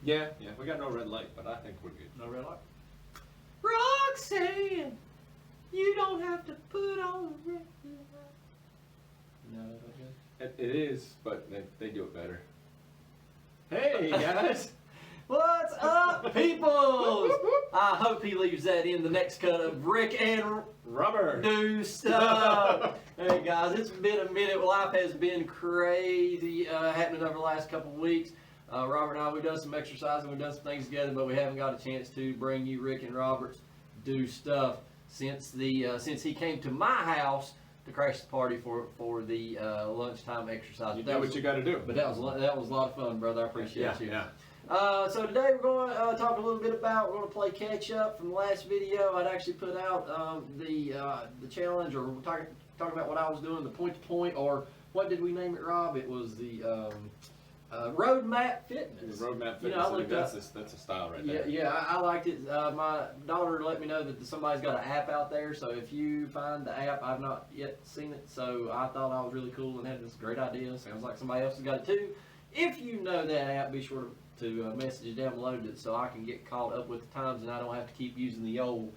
Yeah, we got no red light, but I think we're good. No red light. Roxanne, you don't have to put on the red light. No, that's It is, but they do it better. Hey guys! What's up, peoples? I hope he leaves that in the next cut of Rick and Rubber Do Stuff. Hey guys, it's been a minute. Life has been crazy happening over the last couple of weeks. Robert and I, we've done some exercising, we've done some things together, but we haven't got a chance to bring you Rick and Robert's Do Stuff since he came to my house to crash the party for the lunchtime exercise. You do what you got to do. But that was a lot of fun, brother. I appreciate you. Yeah. So today we're going to talk a little bit about, we're going to play catch up from the last video. I'd actually put out the challenge, or we're talking about what I was doing, the point to point, or what did we name it, Rob? It was the roadmap fitness. The roadmap fitness. You know, I looked that's a style right there. Yeah, I liked it. My daughter let me know that somebody's got an app out there. So if you find the app, I've not yet seen it. So I thought I was really cool and had this great idea. Sounds like somebody else has got it too. If you know that app, be sure to message it, download it, so I can get caught up with the times and I don't have to keep using the old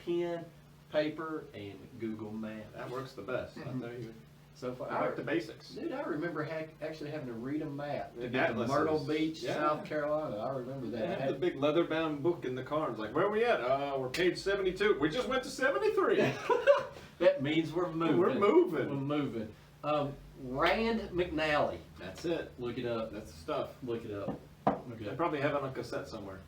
pen, paper, and Google Maps. That works the best. I tell you. So far, Back to basics. Dude, I remember actually having to read a map. The to Myrtle atlases. Beach, Yeah. South Carolina. I remember that. I had the big leather-bound book in the car. I was like, "Where are we at? We're page 72. We just went to 73." That means we're moving. We're moving. We're moving. Rand McNally. That's it. Look it up. That's the stuff. Look it up. Look it I up. probably have it on cassette somewhere.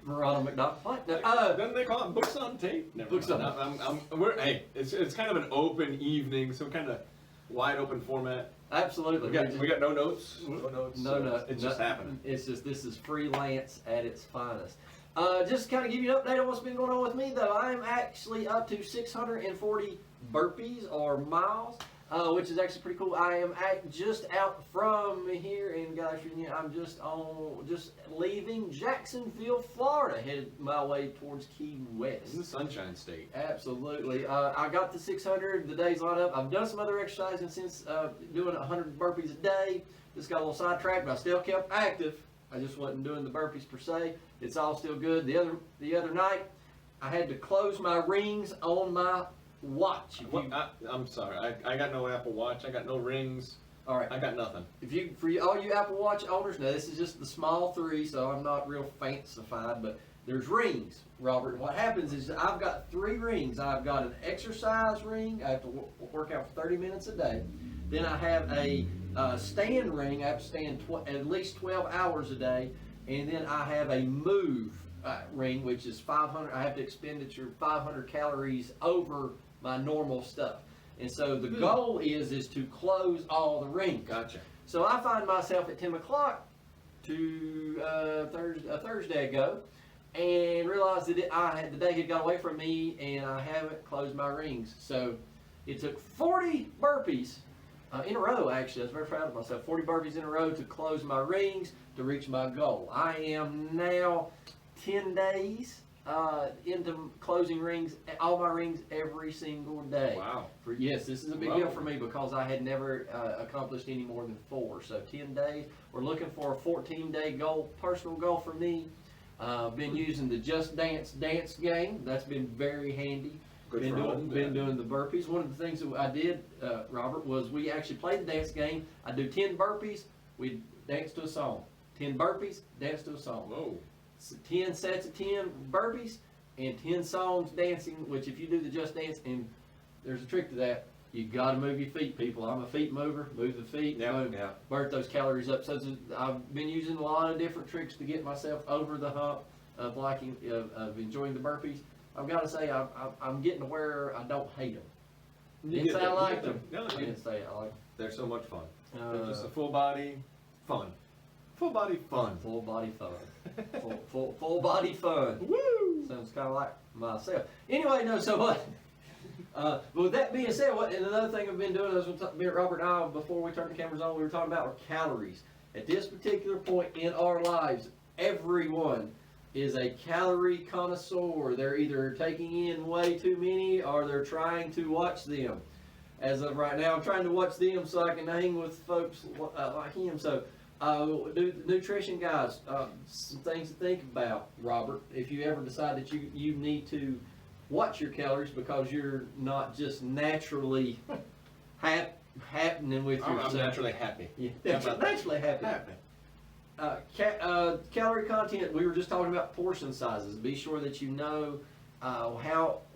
Ronald McDonald. What? Then they call it books on tape. Never Books mind. on- Hey, it's kind of an open evening, some kind of wide open format. Absolutely. We got no notes. No notes. No, so no. It's just happening. It's just, this is freelance at its finest. Just kind of give you an update on what's been going on with me, though. I am actually up to 640 burpees or miles, which is actually pretty cool. I am just out from here in Virginia. I'm just leaving Jacksonville, Florida, headed my way towards Key West. It's the Sunshine State. Absolutely. I got the 600. The days line up. I've done some other exercising since doing 100 burpees a day. Just got a little sidetracked, but I still kept active. I just wasn't doing the burpees per se. It's all still good. The other night, I had to close my rings on my watch. I'm sorry. I got no Apple Watch. I got no rings. All right. I got nothing. For all you Apple Watch owners, now this is just the small 3, so I'm not real fancified, but there's rings, Robert. And what happens is I've got 3 rings. I've got an exercise ring. I have to work out for 30 minutes a day. Then I have a stand ring. I have to stand at least 12 hours a day. And then I have a move ring, which is 500. I have to expenditure 500 calories over my normal stuff. And so the goal is to close all the rings. Gotcha. So I find myself at 10 o'clock to Thursday ago, and realized that the day had got away from me, and I haven't closed my rings. So it took 40 burpees in a row, actually. I was very proud of myself. 40 burpees in a row to close my rings to reach my goal. I am now 10 days into closing rings, all my rings every single day. Wow. Yes, this is a big deal for me because I had never accomplished any more than 4. So 10 days. We're looking for a 14-day goal, personal goal for me. Been using the Just Dance game. That's been very handy. Been doing the burpees. One of the things that I did, Robert, was we actually played the dance game. I do 10 burpees, we dance to a song. 10 burpees, dance to a song. Whoa. So 10 sets of 10 burpees and 10 songs dancing, which if you do the Just Dance, and there's a trick to that, you got to move your feet, people. I'm a feet mover. Move the feet, burn those calories up. So I've been using a lot of different tricks to get myself over the hump of enjoying the burpees. I've got to say, I'm getting to where I don't hate them. Didn't say I liked them. No, I didn't say I liked them. They're so much fun. They're just a full body fun. Full body fun. Full body fun. full body fun. Woo! Sounds kind of like myself. Anyway, no, so what? But with that being said, and another thing I've been doing is Robert and I, before we turned the cameras on, we were talking about our calories. At this particular point in our lives, everyone is a calorie connoisseur. They're either taking in way too many or they're trying to watch them. As of right now, I'm trying to watch them so I can hang with folks like him. So Nutrition, guys. Some things to think about, Robert. If you ever decide that you need to watch your calories because you're not just naturally happening with yourself. I'm naturally happy. Yeah, How about that? naturally happy. Calorie content. We were just talking about portion sizes. Be sure that you know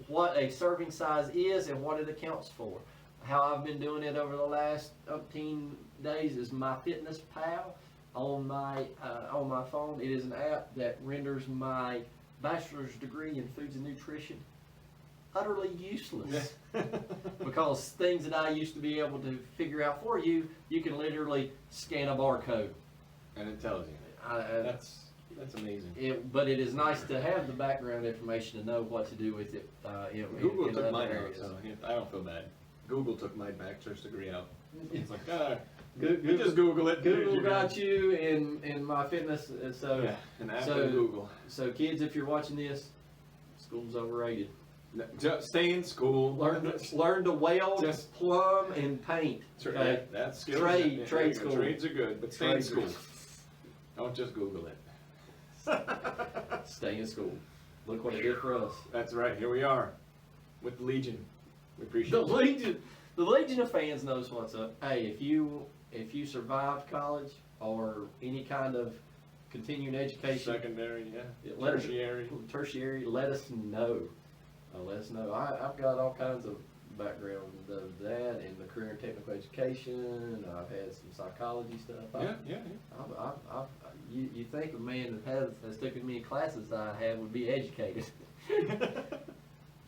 what a serving size is and what it accounts for. How I've been doing it over the last 18 days is my Fitness Pal on my phone. It is an app that renders my bachelor's degree in foods and nutrition utterly useless. Because things that I used to be able to figure out for you, you can literally scan a barcode. And it tells you. That's amazing. But it is nice to have the background information to know what to do with it. Google in took other mine out, areas. so I don't feel bad. Google took my bachelor's degree out. It's like, Good- you just Google it. Google got you in my fitness, and so Yeah, and after so- Google. so kids, if you're watching this, school's overrated. Just stay in school. Learn to weld, Just- plumb, and paint. Okay? That's skills. Trade Yeah, trade yeah, school. Trades are good, but stay in Trades are school. good. Don't just Google it. Stay in school. Look what it did for us. That's right. Here we are with the Legion. We appreciate The Legion of fans knows what's up. Hey, if you survived college or any kind of continuing education, secondary, let us- tertiary. let us know. Let us know. I've got all kinds of background of that in the career and technical education. I've had some psychology stuff. Yeah. You think a man that has taken as many classes as I have would be educated?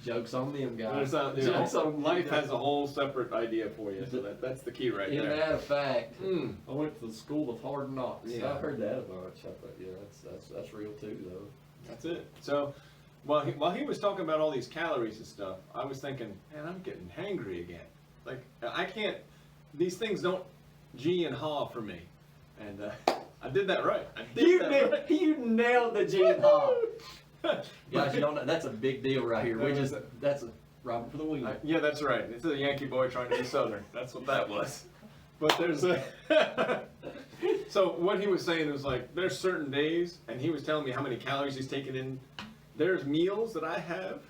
Jokes on them, guys. Jokes on them. Life has a whole separate idea for you, so that's the key right In there. that fact, Mm. I went to the school of hard knocks. Yeah. I've heard that a bunch. I thought, yeah, that's real too, though. That's it. So, while he was talking about all these calories and stuff, I was thinking, man, I'm getting hangry again. Like, I can't, these things don't G and haw for me. And I did that right. You nailed the G and haw. Guys, you don't know, that's a big deal right here. That's a Robert for the win. Yeah, that's right. It's a Yankee boy trying to be Southern. That's what that was. But there's a. So what he was saying was like, there's certain days, and he was telling me how many calories he's taking in. There's meals that I have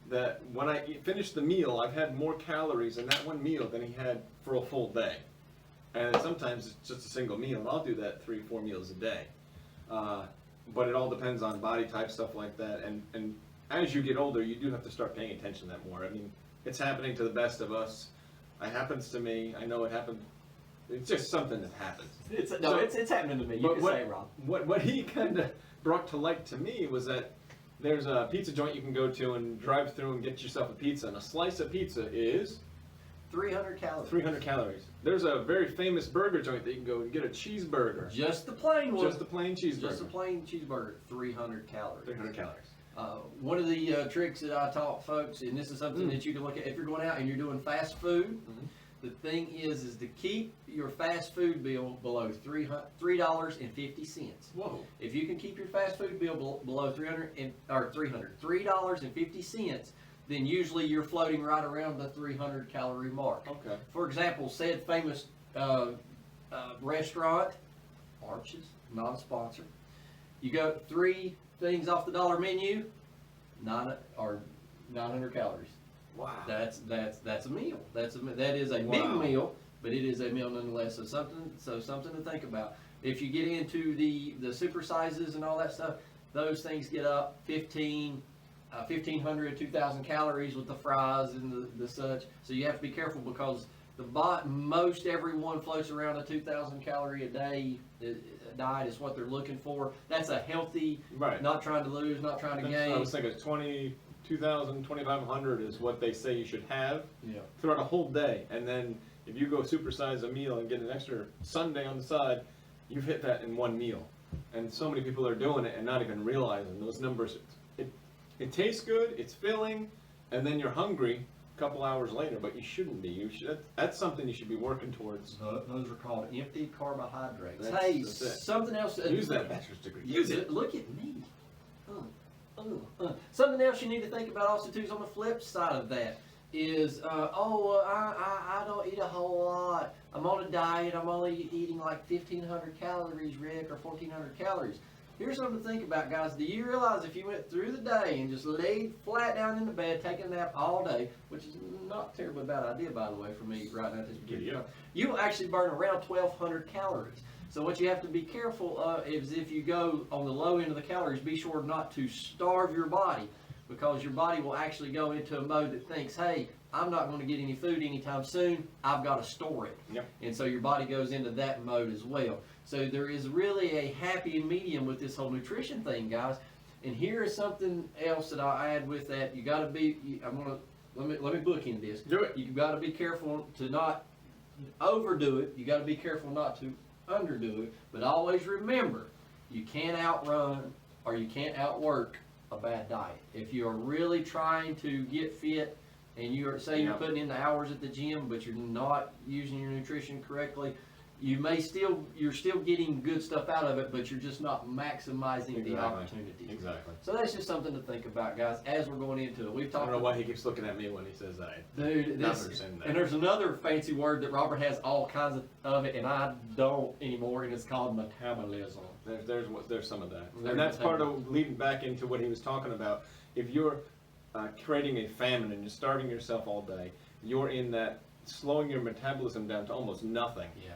that when I finish the meal, I've had more calories in that one meal than he had for a full day. And sometimes it's just a single meal, and I'll do that 3-4 meals a day. But it all depends on body type, stuff like that. And as you get older, you do have to start paying attention to that more. I mean, it's happening to the best of us. It happens to me. I know it happened. It's just something that happens. It's So- happening to me. You But can what, say, Rob. what he kind of brought to light to me was that there's a pizza joint you can go to and drive through and get yourself a pizza. And a slice of pizza is 300 calories. 300 calories. There's a very famous burger joint that you can go and get a cheeseburger. Just the plain one. Just a plain cheeseburger. Just a plain cheeseburger. 300 calories. 300 calories. One of the tricks that I taught folks, and this is something that you can look at if you're going out and you're doing fast food. Mhm. The thing is to keep your fast food bill below $3.50. Whoa. If you can keep your fast food bill below $3.50, then usually you're floating right around the 300 calorie mark. Okay. For example, said famous restaurant, Arches, not a sponsor. You go 3 things off the dollar menu, 900 calories. Wow. That's a meal. That is a big Wow. meal, but it is a meal nonetheless. So something to think about. If you get into the super sizes and all that stuff, those things get up 1,500, 2,000 calories with the fries and the such. So you have to be careful because most everyone floats around a 2,000 calorie a day diet is what they're looking for. That's a healthy, Right. not trying to lose, not trying to gain. I was thinking 2,000, 2,500 is what they say you should have Yeah. throughout a whole day. And then if you go supersize a meal and get an extra sundae on the side, you've hit that in one meal. And so many people are doing it and not even realizing those numbers. It tastes good, it's filling, and then you're hungry a couple hours later, but you shouldn't be. That's something you should be working towards. Those are called empty carbohydrates. That's Hey, it. something else. Use that bachelor's degree. Use it. Look at me. Something else you need to think about also too is on the flip side of that is, I don't eat a whole lot. I'm on a diet, I'm only eating like 1,500 calories, Rick, or 1,400 calories. Here's something to think about, guys. Do you realize if you went through the day and just laid flat down in the bed, taking a nap all day, which is not a terribly bad idea, by the way, for me right now at this particular time, you will actually burn around 1,200 calories. So what you have to be careful of is if you go on the low end of the calories, be sure not to starve your body, because your body will actually go into a mode that thinks, hey, I'm not going to get any food anytime soon, I've got to store it. Yep. And so your body goes into that mode as well. So there is really a happy medium with this whole nutrition thing, guys. And here is something else that I'll add with that. You got to be, let me bookend this. Do it. You got to be careful to not overdo it. You got to be careful not to underdo it. But always remember, you can't outrun or you can't outwork a bad diet. If you are really trying to get fit and you're you're putting in the hours at the gym, but you're not using your nutrition correctly, you're still getting good stuff out of it, but you're just not maximizing the opportunities. Exactly. So that's just something to think about, guys, as we're going into it. We've I talked. don't know why he keeps looking at me when he says that. Dude, and there's another fancy word that Robert has all kinds of it, and I don't anymore, and it's called metabolism. There's some of that, and that's part of leading back into what he was talking about. If you're creating a famine and you're starving yourself all day, you're in that slowing your metabolism down to almost nothing. Yeah.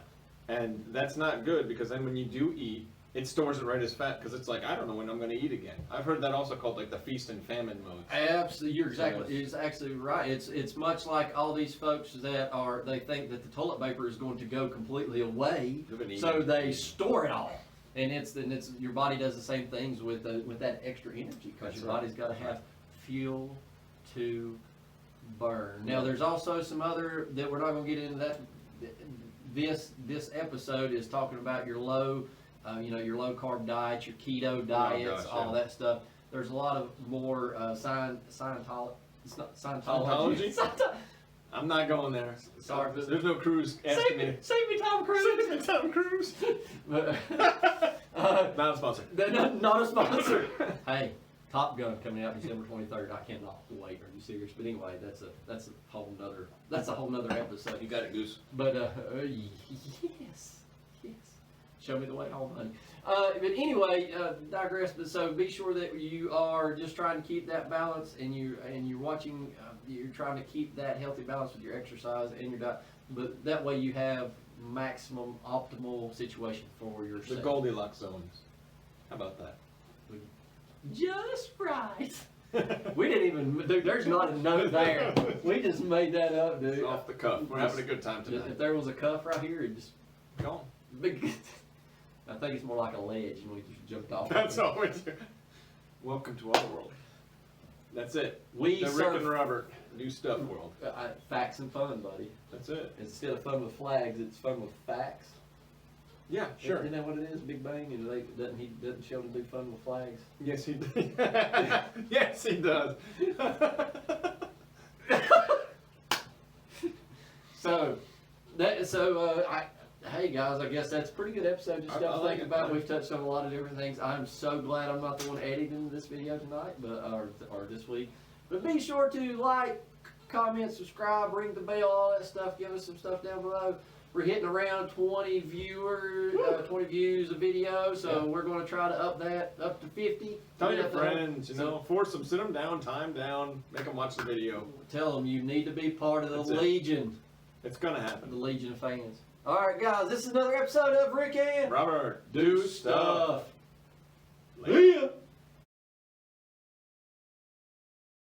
And that's not good, because then when you do eat, it stores it right as fat, because it's like, I don't know when I'm going to eat again. I've heard that also called like the feast and famine mode. Absolutely, it's actually right. It's much like all these folks that they think that the toilet paper is going to go completely away, so they store it all. And it's your body does the same things with that extra energy, because your body's got to have fuel to burn. Now there's also some other that we're not going to get into that. This episode is talking about your low carb diets, your keto diets, all that stuff. There's a lot of more Scientology. I'm not going there. Sorry, there's no Cruise asking me. Save me, Tom Cruise. Save me, Tom Cruise. Not a sponsor. Not a sponsor. Hey, Top Gun coming out December 23rd. I cannot wait. Are you serious? But anyway, that's a whole nother episode. You got it, Goose. But yes. Show me the way home, honey. But anyway, digress. But so be sure that you are just trying to keep that balance, and you're watching. You're trying to keep that healthy balance with your exercise and your diet. But that way you have maximum optimal situation for yourself. The Goldilocks zones. How about that? Just right. We didn't even. Dude, there's not a note there. We just made that up, dude. It's off the cuff. We're having a good time tonight. If there was a cuff right here, it just gone. Big. I think it's more like a ledge, and we just jumped off. That's all we do. Welcome to our world. That's it. We the Rick and Robert Do Stuff world. Facts and fun, buddy. That's it. Instead of fun with flags, it's fun with facts. Yeah, sure. Isn't that what it is? Big Bang? Doesn't Sheldon do fun with flags? Yes, he does. Yes, he does. Hey guys, I guess that's a pretty good episode. Just got to think about. We've touched on a lot of different things. I'm so glad I'm not the one editing this video tonight, or this week. But be sure to like, comment, subscribe, ring the bell, all that stuff. Give us some stuff down below. We're hitting around 20 views a video, so we're going to try to up that up to 50. Tell your friends, force them, sit them down, time down, make them watch the video. Tell them you need to be part of the Legion. It's going to happen. The Legion of fans. All right, guys, this is another episode of Rick and Robert Do Stuff. See ya.